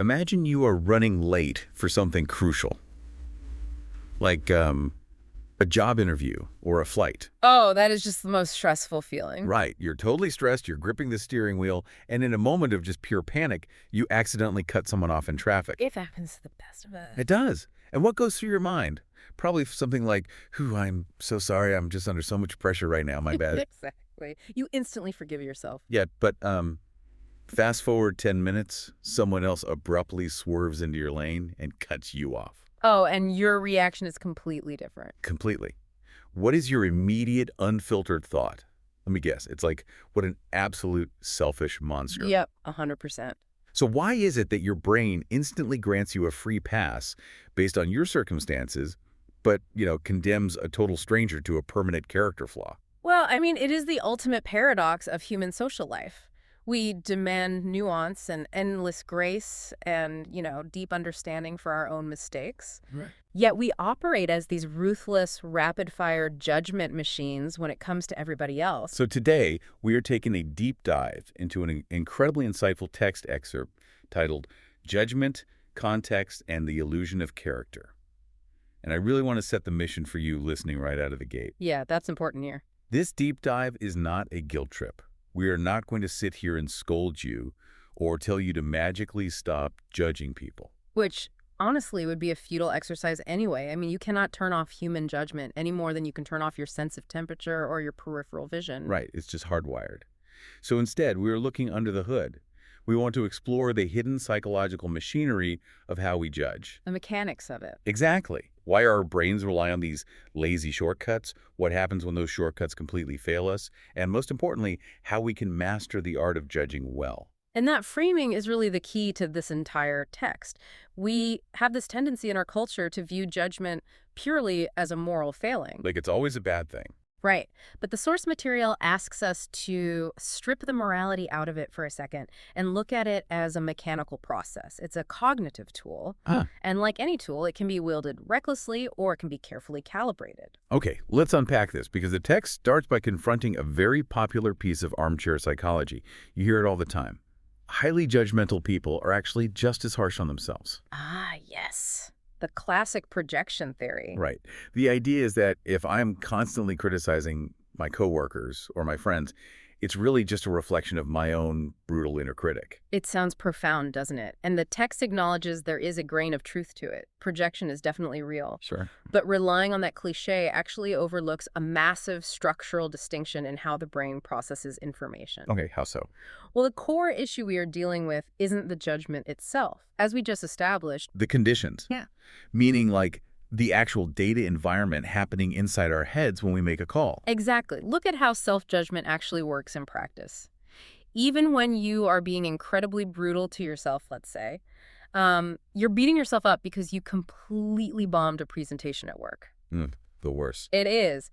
Imagine you are running late for something crucial, like a job interview or a flight. Oh, that is just the most stressful feeling. Right, you're totally stressed, you're gripping the steering wheel, and in a moment of just pure panic, you accidentally cut someone off in traffic. It happens to the best of us. It does. And what goes through your mind? Probably something like, "Whew, I'm so sorry, I'm just under so much pressure right now, my bad." Exactly. You instantly forgive yourself. Yeah, but fast forward 10 minutes, someone else abruptly swerves into your lane and cuts you off. Oh, and your reaction is completely different. Completely. What is your immediate, unfiltered thought? Let me guess. It's like, what an absolute selfish monster. Yep, 100%. So why is it that your brain instantly grants you a free pass based on your circumstances, but, condemns a total stranger to a permanent character flaw? Well, I mean, it is the ultimate paradox of human social life. We demand nuance and endless grace and, deep understanding for our own mistakes. Right. Yet we operate as these ruthless, rapid-fire judgment machines when it comes to everybody else. So today, we are taking a deep dive into an incredibly insightful text excerpt titled Judgment, Context, and the Illusion of Character. And I really want to set the mission for you listening right out of the gate. Yeah, that's important here. This deep dive is not a guilt trip. We are not going to sit here and scold you or tell you to magically stop judging people. Which, honestly, would be a futile exercise anyway. I mean, you cannot turn off human judgment any more than you can turn off your sense of temperature or your peripheral vision. Right, it's just hardwired. So instead, we are looking under the hood. We want to explore the hidden psychological machinery of how we judge. The mechanics of it. Exactly. Why our brains rely on these lazy shortcuts, what happens when those shortcuts completely fail us, and most importantly, how we can master the art of judging well. And that framing is really the key to this entire text. We have this tendency in our culture to view judgment purely as a moral failing. Like it's always a bad thing. Right. But the source material asks us to strip the morality out of it for a second and look at it as a mechanical process. It's a cognitive tool. And like any tool, it can be wielded recklessly or it can be carefully calibrated. Okay, let's unpack this because the text starts by confronting a very popular piece of armchair psychology. You hear it all the time. Highly judgmental people are actually just as harsh on themselves. Ah, yes. The classic projection theory. Right. The idea is that if I'm constantly criticizing my coworkers or my friends, it's really just a reflection of my own brutal inner critic. It sounds profound, doesn't it? And the text acknowledges there is a grain of truth to it. Projection is definitely real. Sure. But relying on that cliche actually overlooks a massive structural distinction in how the brain processes information. Okay, how so? Well, the core issue we are dealing with isn't the judgment itself. As we just established, The conditions. Yeah. Meaning like the actual data environment happening inside our heads when we make a call. exactly. Look at how self-judgment actually works in practice. Even when you are being incredibly brutal to yourself, let's say, you're beating yourself up because you completely bombed a presentation at work. The worst. It is.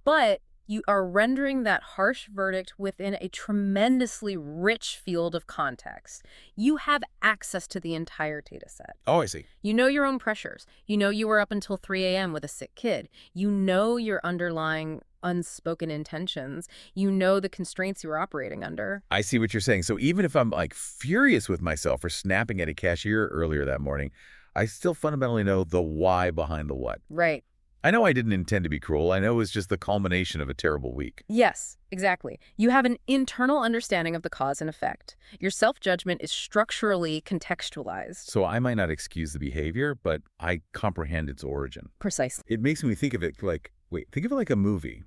But you are rendering that harsh verdict within a tremendously rich field of context. You have access to the entire data set. Oh, I see. You know your own pressures. You know you were up until 3 a.m. with a sick kid. You know your underlying unspoken intentions. You know the constraints you were operating under. I see what you're saying. So even if I'm like furious with myself for snapping at a cashier earlier that morning, I still fundamentally know the why behind the what. Right. I know I didn't intend to be cruel. I know it was just the culmination of a terrible week. Yes, exactly. You have an internal understanding of the cause and effect. Your self-judgment is structurally contextualized. So I might not excuse the behavior, but I comprehend its origin. Precisely. It makes me think of it like, think of it like a movie.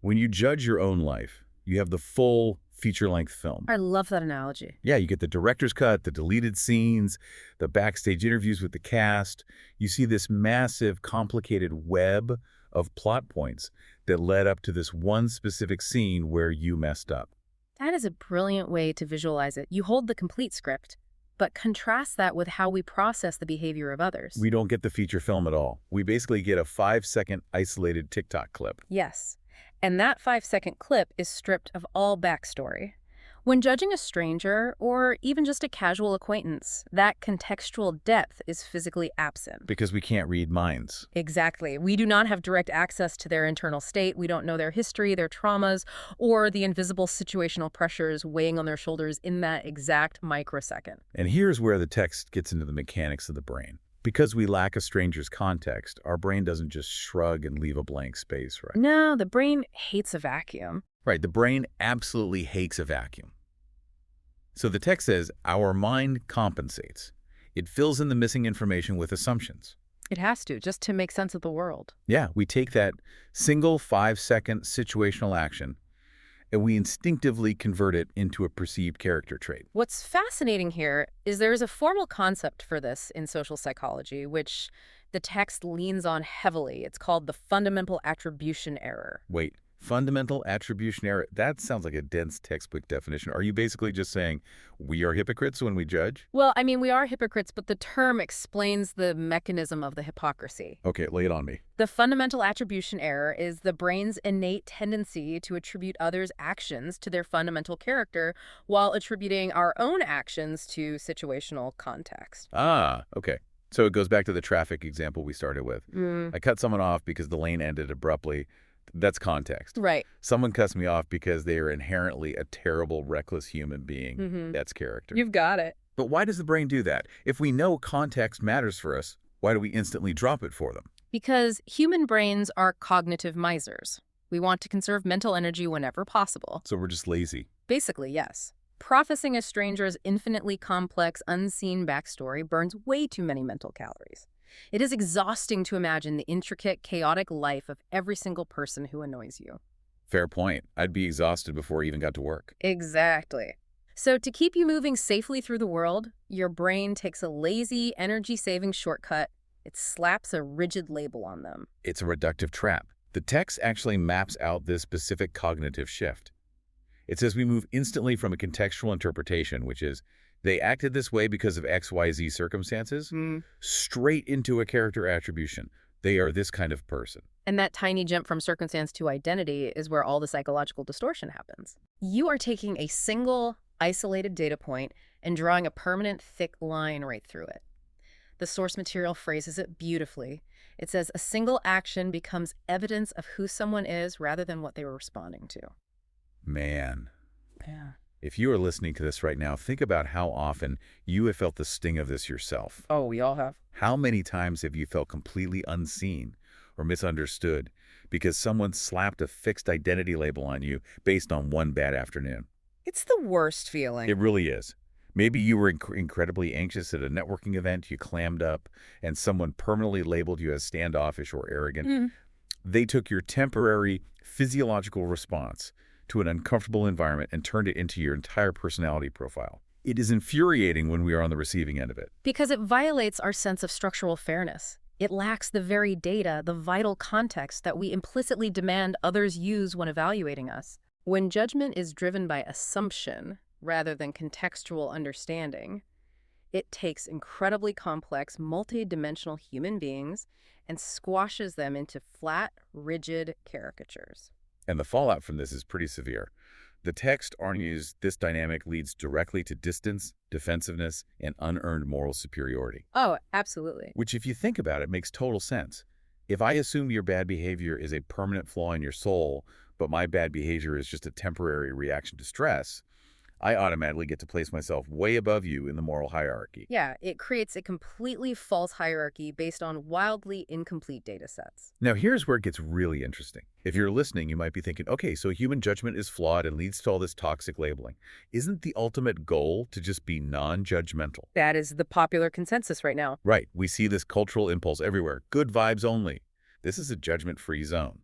When you judge your own life, you have the full feature-length film. I love that analogy. Yeah, you get the director's cut, the deleted scenes, the backstage interviews with the cast. You see this massive, complicated web of plot points that led up to this one specific scene where you messed up. That is a brilliant way to visualize it. You hold the complete script, but contrast that with how we process the behavior of others. We don't get the feature film at all. We basically get a 5-second isolated TikTok clip. Yes. And that 5-second clip is stripped of all backstory. When judging a stranger, or even just a casual acquaintance, that contextual depth is physically absent. Because we can't read minds. Exactly. We do not have direct access to their internal state. We don't know their history, their traumas, or the invisible situational pressures weighing on their shoulders in that exact microsecond. And here's where the text gets into the mechanics of the brain. Because we lack a stranger's context, our brain doesn't just shrug and leave a blank space, right? No, the brain hates a vacuum. Right, the brain absolutely hates a vacuum. So the text says, our mind compensates. It fills in the missing information with assumptions. It has to, just to make sense of the world. Yeah, we take that single 5-second situational action and we instinctively convert it into a perceived character trait. What's fascinating here is there is a formal concept for this in social psychology, which the text leans on heavily. It's called the fundamental attribution error. Wait, fundamental attribution error? That sounds like a dense textbook definition. Are you basically just saying we are hypocrites when we judge? Well, I mean, we are hypocrites, but the term explains the mechanism of the hypocrisy. Okay, lay it on me. The fundamental attribution error is the brain's innate tendency to attribute others' actions to their fundamental character while attributing our own actions to situational context. Ah, okay. So it goes back to the traffic example we started with. I cut someone off because the lane ended abruptly. That's context. Right. Someone cuts me off because they are inherently a terrible, reckless human being. That's character. You've got it. But why does the brain do that? If we know context matters for us, why do we instantly drop it for them? Because human brains are cognitive misers. We want to conserve mental energy whenever possible. So we're just lazy. Basically, yes. Processing a stranger's infinitely complex, unseen backstory burns way too many mental calories. It is exhausting to imagine the intricate, chaotic life of every single person who annoys you. Fair point. I'd be exhausted before I even got to work. Exactly. So to keep you moving safely through the world, your brain takes a lazy, energy-saving shortcut. It slaps a rigid label on them. It's a reductive trap. The text actually maps out this specific cognitive shift. It says we move instantly from a contextual interpretation, which is they acted this way because of XYZ circumstances, straight into a character attribution. They are this kind of person. And that tiny jump from circumstance to identity is where all the psychological distortion happens. You are taking a single, isolated data point and drawing a permanent, thick line right through it. The source material phrases it beautifully. It says a single action becomes evidence of who someone is rather than what they were responding to. Man. Yeah. If you are listening to this right now, think about how often you have felt the sting of this yourself. Oh, we all have. How many times have you felt completely unseen or misunderstood because someone slapped a fixed identity label on you based on one bad afternoon? It's the worst feeling. It really is. Maybe you were incredibly anxious at a networking event, you clammed up, and someone permanently labeled you as standoffish or arrogant. They took your temporary physiological response to an uncomfortable environment and turned it into your entire personality profile. It is infuriating when we are on the receiving end of it. Because it violates our sense of structural fairness. It lacks the very data, the vital context that we implicitly demand others use when evaluating us. When judgment is driven by assumption rather than contextual understanding, it takes incredibly complex, multi-dimensional human beings and squashes them into flat, rigid caricatures. And the fallout from this is pretty severe. The text argues this dynamic leads directly to distance, defensiveness, and unearned moral superiority. Oh, absolutely. Which, if you think about it, makes total sense. If I assume your bad behavior is a permanent flaw in your soul, but my bad behavior is just a temporary reaction to stress, I automatically get to place myself way above you in the moral hierarchy. Yeah, it creates a completely false hierarchy based on wildly incomplete data sets. Now, here's where it gets really interesting. If you're listening, you might be thinking, okay, so human judgment is flawed and leads to all this toxic labeling. Isn't the ultimate goal to just be non-judgmental? That is the popular consensus right now. Right. We see this cultural impulse everywhere. Good vibes only. This is a judgment-free zone.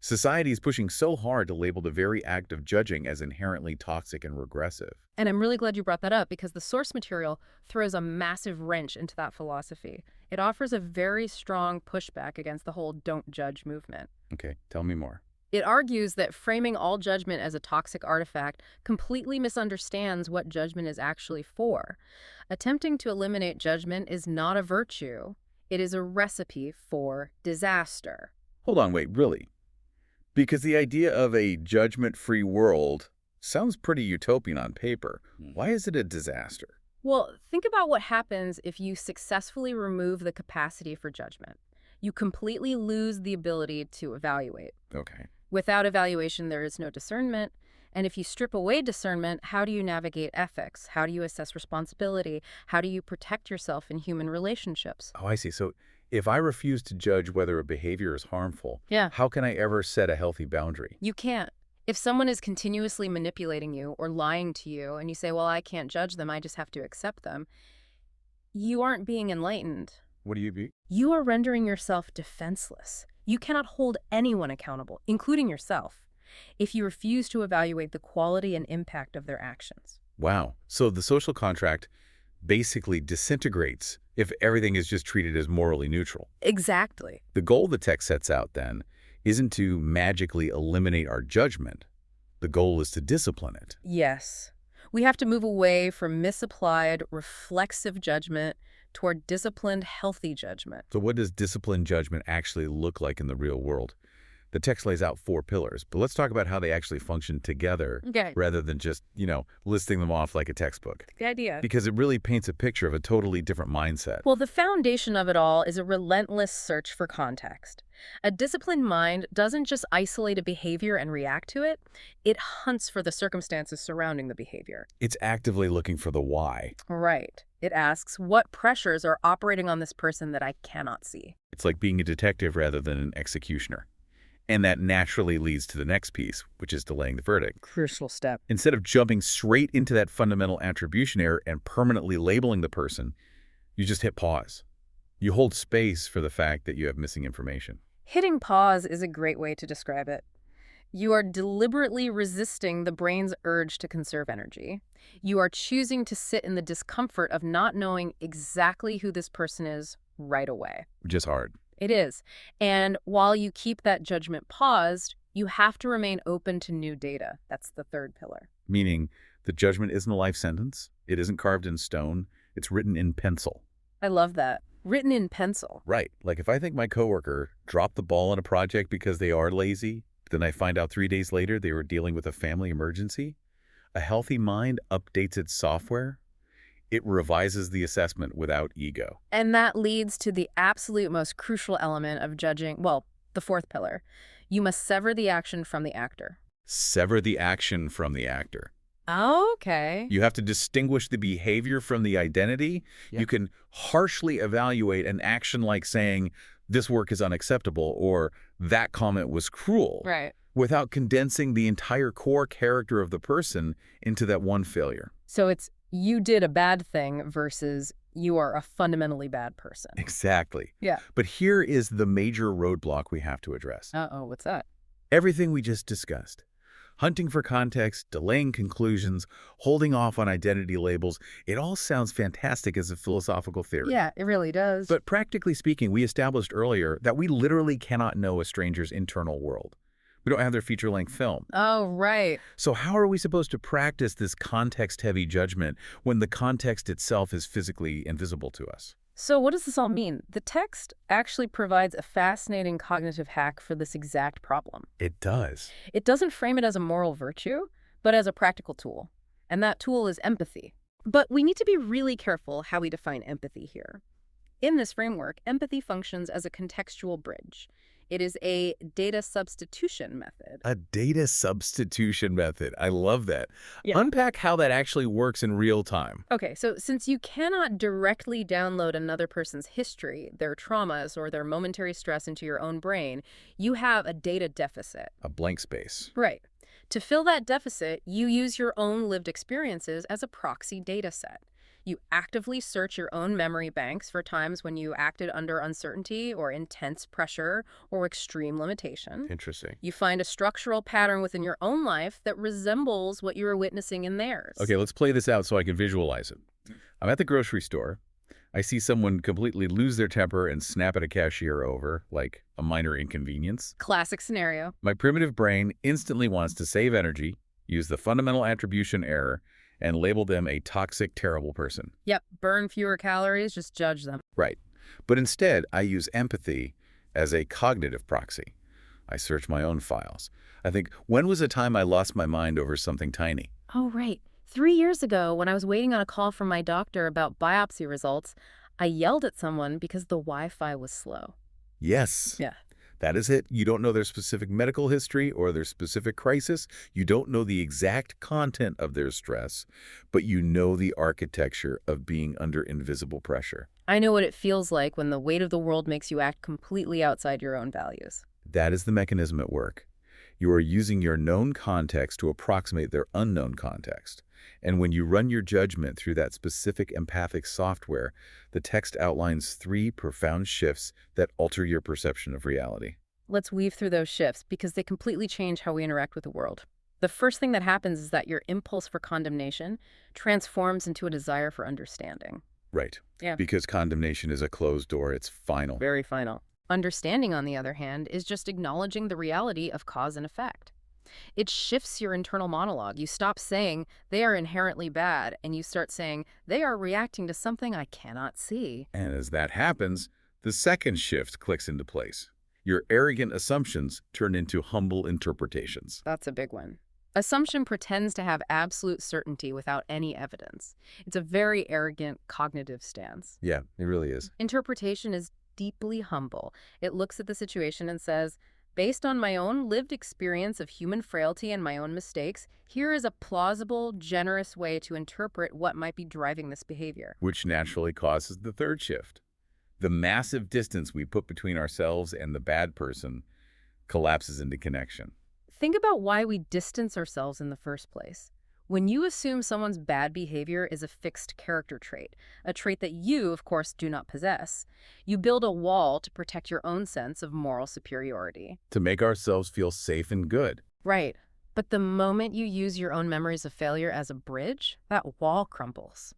Society is pushing so hard to label the very act of judging as inherently toxic and regressive. And I'm really glad you brought that up because the source material throws a massive wrench into that philosophy. It offers a very strong pushback against the whole don't judge movement. Okay, tell me more. It argues that framing all judgment as a toxic artifact completely misunderstands what judgment is actually for. Attempting to eliminate judgment is not a virtue. It is a recipe for disaster. Hold on, wait, really? Because the idea of a judgment-free world Sounds pretty utopian on paper. Why is it a disaster? Well, think about what happens if you successfully remove the capacity for judgment. You completely lose the ability to evaluate. Okay. Without evaluation, there is no discernment. And if you strip away discernment, how do you navigate ethics? How do you assess responsibility? How do you protect yourself in human relationships? Oh, I see. So if I refuse to judge whether a behavior is harmful, Yeah. how can I ever set a healthy boundary? You can't. If someone is continuously manipulating you or lying to you and you say, well, I can't judge them, I just have to accept them, you aren't being enlightened. What do you be? You are rendering yourself defenseless. You cannot hold anyone accountable, including yourself, if you refuse to evaluate the quality and impact of their actions. Wow. So the social contract basically disintegrates if everything is just treated as morally neutral. Exactly. The goal the text sets out, then, isn't to magically eliminate our judgment. The goal is to discipline it. Yes. We have to move away from misapplied, reflexive judgment toward disciplined, healthy judgment. So what does disciplined judgment actually look like in the real world? The text lays out 4 pillars, but let's talk about how they actually function together rather than just, listing them off like a textbook. The idea. Because it really paints a picture of a totally different mindset. Well, the foundation of it all is a relentless search for context. A disciplined mind doesn't just isolate a behavior and react to it. It hunts for the circumstances surrounding the behavior. It's actively looking for the why. Right. It asks, what pressures are operating on this person that I cannot see? It's like being a detective rather than an executioner. And that naturally leads to the next piece, which is delaying the verdict. Crucial step. Instead of jumping straight into that fundamental attribution error and permanently labeling the person, you just hit pause. You hold space for the fact that you have missing information. Hitting pause is a great way to describe it. You are deliberately resisting the brain's urge to conserve energy. You are choosing to sit in the discomfort of not knowing exactly who this person is right away. Which is hard. It is. And while you keep that judgment paused, you have to remain open to new data. That's the third pillar. Meaning the judgment isn't a life sentence. It isn't carved in stone. It's written in pencil. I love that. Written in pencil. Right. Like if I think my coworker dropped the ball on a project because they are lazy, then I find out 3 days later they were dealing with a family emergency, a healthy mind updates its software. It revises the assessment without ego. And that leads to the absolute most crucial element of judging, well, the fourth pillar. You must sever the action from the actor. Sever the action from the actor. Okay. You have to distinguish the behavior from the identity. Yeah. You can harshly evaluate an action like saying, this work is unacceptable, or that comment was cruel. Right. Without condensing the entire core character of the person into that one failure. So it's you did a bad thing versus you are a fundamentally bad person. Exactly. Yeah. But here is the major roadblock we have to address. Uh-oh, what's that? Everything we just discussed. Hunting for context, delaying conclusions, holding off on identity labels, it all sounds fantastic as a philosophical theory. Yeah, it really does. But practically speaking, we established earlier that we literally cannot know a stranger's internal world. We don't have their feature-length film. Oh, right. So how are we supposed to practice this context-heavy judgment when the context itself is physically invisible to us? So what does this all mean? The text actually provides a fascinating cognitive hack for this exact problem. It does. It doesn't frame it as a moral virtue, but as a practical tool. And that tool is empathy. But we need to be really careful how we define empathy here. In this framework, empathy functions as a contextual bridge. It is a data substitution method. A data substitution method. I love that. Yeah. Unpack how that actually works in real time. Okay, so since you cannot directly download another person's history, their traumas, or their momentary stress into your own brain, you have a data deficit. A blank space. Right. To fill that deficit, you use your own lived experiences as a proxy data set. You actively search your own memory banks for times when you acted under uncertainty or intense pressure or extreme limitation. Interesting. You find a structural pattern within your own life that resembles what you are witnessing in theirs. Okay, let's play this out so I can visualize it. I'm at the grocery store. I see someone completely lose their temper and snap at a cashier over, like, a minor inconvenience. Classic scenario. My primitive brain instantly wants to save energy, use the fundamental attribution error, and label them a toxic, terrible person. Yep, burn fewer calories, just judge them. Right. But instead, I use empathy as a cognitive proxy. I search my own files. I think, when was a time I lost my mind over something tiny? Oh, right. 3 years ago, when I was waiting on a call from my doctor about biopsy results, I yelled at someone because the Wi-Fi was slow. Yes. Yeah. That is it. You don't know their specific medical history or their specific crisis. You don't know the exact content of their stress, but you know the architecture of being under invisible pressure. I know what it feels like when the weight of the world makes you act completely outside your own values. That is the mechanism at work. You are using your known context to approximate their unknown context. And when you run your judgment through that specific empathic software, the text outlines 3 profound shifts that alter your perception of reality. Let's weave through those shifts because they completely change how we interact with the world. The first thing that happens is that your impulse for condemnation transforms into a desire for understanding. Right. Yeah. Because condemnation is a closed door. It's final. Very final. Understanding, on the other hand, is just acknowledging the reality of cause and effect. It shifts your internal monologue. You stop saying, they are inherently bad, and you start saying, they are reacting to something I cannot see. And as that happens, the second shift clicks into place. Your arrogant assumptions turn into humble interpretations. That's a big one. Assumption pretends to have absolute certainty without any evidence. It's a very arrogant cognitive stance. Yeah, it really is. Interpretation is deeply humble. It looks at the situation and says, based on my own lived experience of human frailty and my own mistakes, here is a plausible, generous way to interpret what might be driving this behavior. Which naturally causes the third shift. The massive distance we put between ourselves and the bad person collapses into connection. Think about why we distance ourselves in the first place. When you assume someone's bad behavior is a fixed character trait, a trait that you, of course, do not possess, you build a wall to protect your own sense of moral superiority. To make ourselves feel safe and good. Right. But the moment you use your own memories of failure as a bridge, that wall crumbles.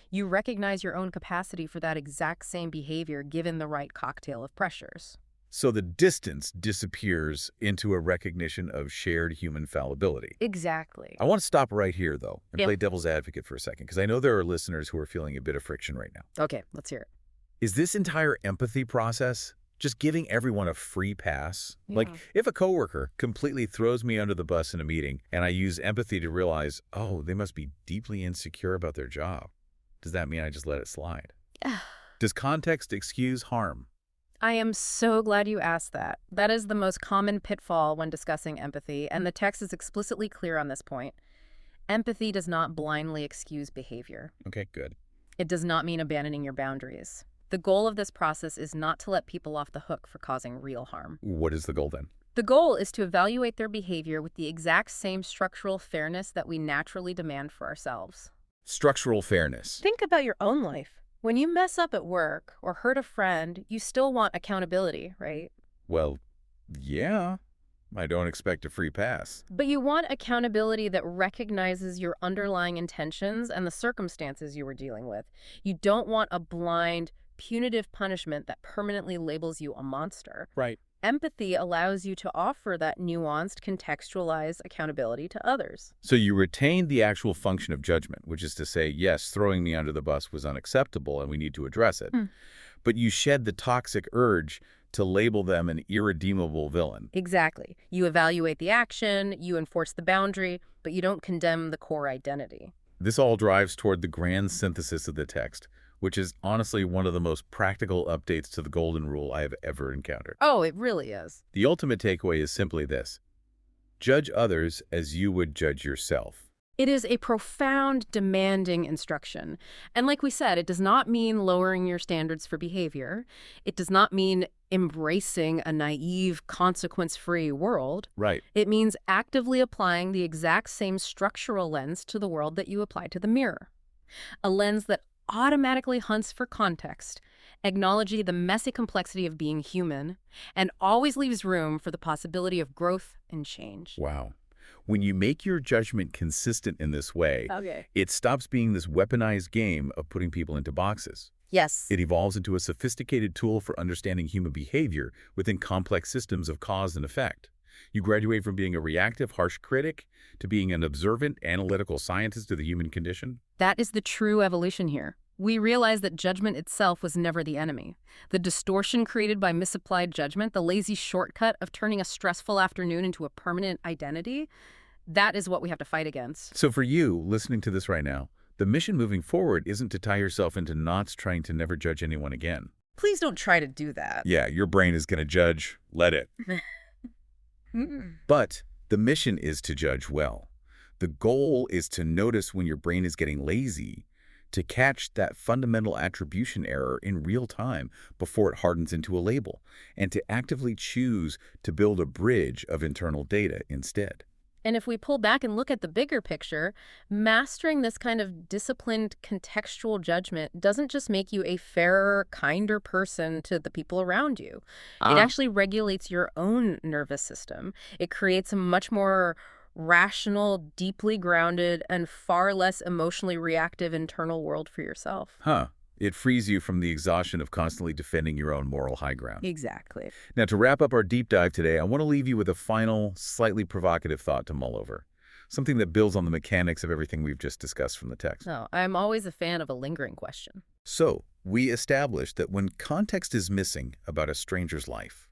You recognize your own capacity for that exact same behavior given the right cocktail of pressures. So the distance disappears into a recognition of shared human fallibility. Exactly. I want to stop right here, though, and Yep. play devil's advocate for a second, because I know there are listeners who are feeling a bit of friction right now. Okay, let's hear it. Is this entire empathy process just giving everyone a free pass? Like, Yeah. if a coworker completely throws me under the bus in a meeting, and I use empathy to realize, oh, they must be deeply insecure about their job, does that mean I just let it slide? Does context excuse harm? I am so glad you asked that. That is the most common pitfall when discussing empathy, and the text is explicitly clear on this point. Empathy does not blindly excuse behavior. Okay, good. It does not mean abandoning your boundaries. The goal of this process is not to let people off the hook for causing real harm. What is the goal then? The goal is to evaluate their behavior with the exact same structural fairness that we naturally demand for ourselves. Structural fairness. Think about your own life. When you mess up at work or hurt a friend, you still want accountability, right? Well, yeah. I don't expect a free pass. But you want accountability that recognizes your underlying intentions and the circumstances you were dealing with. You don't want a blind, punitive punishment that permanently labels you a monster. Right. Empathy allows you to offer that nuanced, contextualized accountability to others. So you retain the actual function of judgment, which is to say, yes, throwing me under the bus was unacceptable and we need to address it. But you shed the toxic urge to label them an irredeemable villain. Exactly. You evaluate the action, you enforce the boundary, but you don't condemn the core identity. This all drives toward the grand synthesis of the text, which is honestly one of the most practical updates to the golden rule I have ever encountered. Oh, it really is. The ultimate takeaway is simply this: judge others as you would judge yourself. It is a profound, demanding instruction. And like we said, it does not mean lowering your standards for behavior. It does not mean embracing a naive, consequence-free world. Right. It means actively applying the exact same structural lens to the world that you apply to the mirror. A lens that automatically hunts for context, acknowledging the messy complexity of being human, and always leaves room for the possibility of growth and change. Wow. When you make your judgment consistent in this way, Okay. it stops being this weaponized game of putting people into boxes. Yes. It evolves into a sophisticated tool for understanding human behavior within complex systems of cause and effect. You graduate from being a reactive, harsh critic to being an observant, analytical scientist of the human condition. That is the true evolution here. We realize that judgment itself was never the enemy. The distortion created by misapplied judgment, the lazy shortcut of turning a stressful afternoon into a permanent identity, that is what we have to fight against. So for you, listening to this right now, the mission moving forward isn't to tie yourself into knots trying to never judge anyone again. Please don't try to do that. Yeah, your brain is going to judge. Let it. But the mission is to judge well. The goal is to notice when your brain is getting lazy, to catch that fundamental attribution error in real time before it hardens into a label, and to actively choose to build a bridge of internal data instead. And if we pull back and look at the bigger picture, mastering this kind of disciplined contextual judgment doesn't just make you a fairer, kinder person to the people around you. It actually regulates your own nervous system. It creates a much more rational, deeply grounded, and far less emotionally reactive internal world for yourself. It frees you from the exhaustion of constantly defending your own moral high ground. Exactly. Now, to wrap up our deep dive today, I want to leave you with a final, slightly provocative thought to mull over. Something that builds on the mechanics of everything we've just discussed from the text. No, I'm always a fan of a lingering question. So, we established that when context is missing about a stranger's life,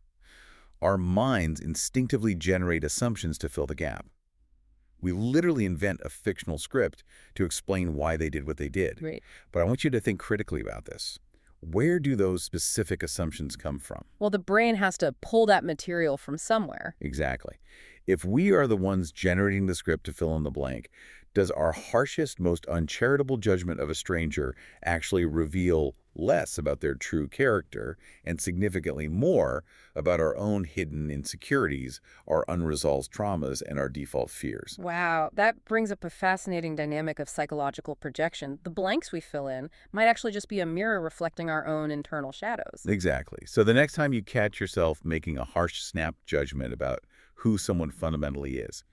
our minds instinctively generate assumptions to fill the gap. We literally invent a fictional script to explain why they did what they did. Right. But I want you to think critically about this. Where do those specific assumptions come from? Well, the brain has to pull that material from somewhere. Exactly. If we are the ones generating the script to fill in the blank, does our harshest, most uncharitable judgment of a stranger actually reveal less about their true character and significantly more about our own hidden insecurities, our unresolved traumas, and our default fears? Wow, that brings up a fascinating dynamic of psychological projection. The blanks we fill in might actually just be a mirror reflecting our own internal shadows. Exactly. So the next time you catch yourself making a harsh snap judgment about who someone fundamentally is,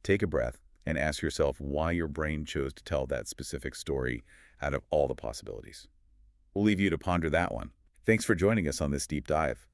take a breath and ask yourself why your brain chose to tell that specific story out of all the possibilities. We'll leave you to ponder that one. Thanks for joining us on this deep dive.